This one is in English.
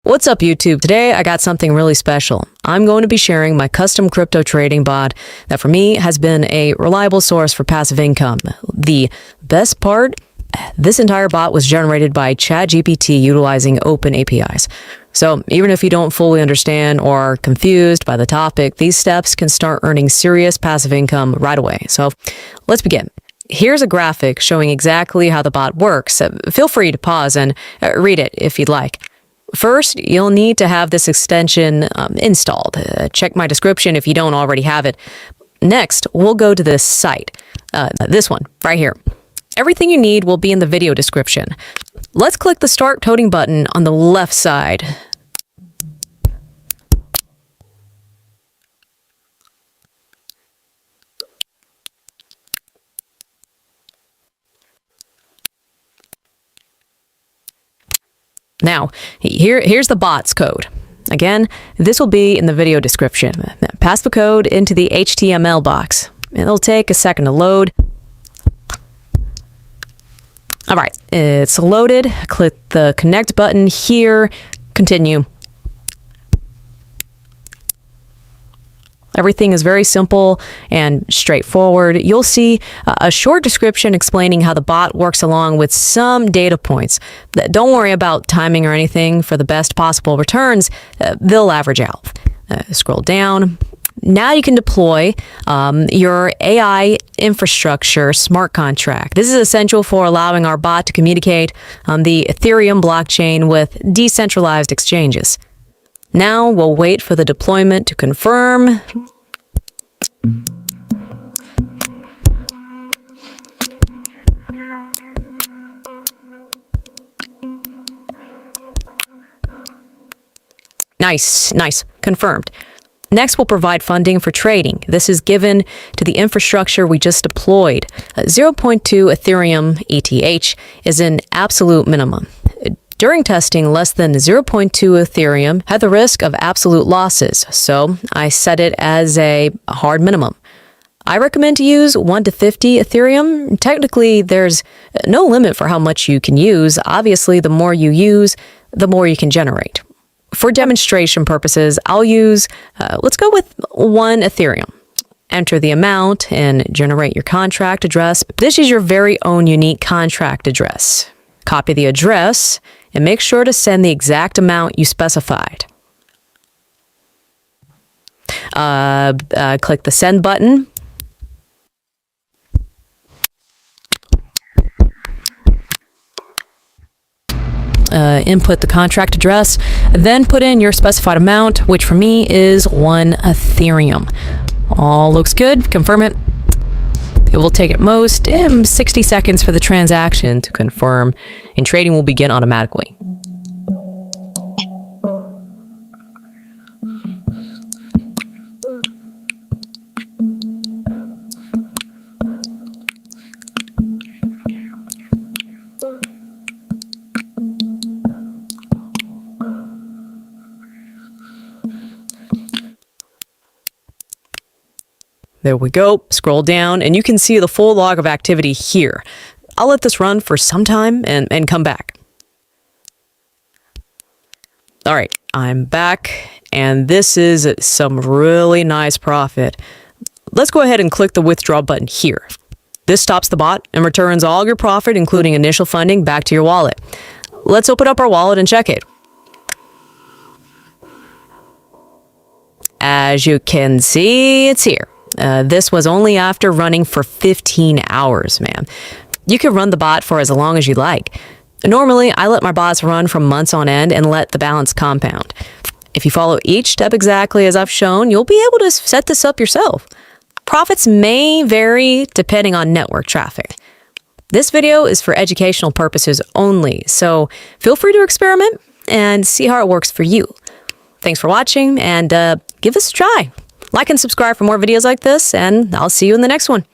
What's up, YouTube? Today I got something really special. I'm going to be sharing my custom crypto trading bot that for me has been a reliable source for passive income. The best part, this entire bot was generated by ChatGPT utilizing open APIs. So even if you don't fully understand or are confused by the topic, these steps can start earning serious passive income right away. So let's begin. Here's a graphic showing exactly how the bot works. Feel free to pause and read it if you'd like. First, you'll need to have this extension installed. Check my description if you don't already have it. Next, we'll go to this site, this one right here. Everything you need will be in the video description. Let's click the Start Coding button on the left side. Now, here's the bot's code. Again, this will be in the video description. Pass the code into the HTML box. It'll take a second to load. All right, it's loaded. Click the connect button here. Continue. Everything is very simple and straightforward. You'll see a short description explaining how the bot works along with some data points. Don't worry about timing or anything. For the best possible returns, they'll average out. Scroll down. Now you can deploy your AI infrastructure smart contract. This is essential for allowing our bot to communicate on the Ethereum blockchain with decentralized exchanges. Now we'll wait for the deployment to confirm. Nice. Confirmed. Next, we'll provide funding for trading. This is given to the infrastructure we just deployed. 0.2 Ethereum ETH is an absolute minimum. During testing, less than 0.2 Ethereum had the risk of absolute losses, so I set it as a hard minimum. I recommend to use 1 to 50 Ethereum. Technically, there's no limit for how much you can use. Obviously, the more you use, the more you can generate. For demonstration purposes, I'll use, let's go with 1 Ethereum. Enter the amount and generate your contract address. This is your very own unique contract address. Copy the address and make sure to send the exact amount you specified. Click the send button. Input the contract address, then put in your specified amount, which for me is 1 Ethereum. All looks good. Confirm it. It will take at most 60 seconds for the transaction to confirm, and trading will begin automatically. There we go. Scroll down and you can see the full log of activity here. I'll let this run for some time and come back. All right, I'm back and this is some really nice profit. Let's go ahead and click the withdraw button here. This stops the bot and returns all your profit, including initial funding, back to your wallet. Let's open up our wallet and check it. As you can see, it's here. This was only after running for 15 hours, man. You can run the bot for as long as you like. Normally, I let my bots run from months on end and let the balance compound. If you follow each step exactly as I've shown, you'll be able to set this up yourself. Profits may vary depending on network traffic. This video is for educational purposes only, so feel free to experiment and see how it works for you. Thanks for watching and give this a try. Like and subscribe for more videos like this, and I'll see you in the next one.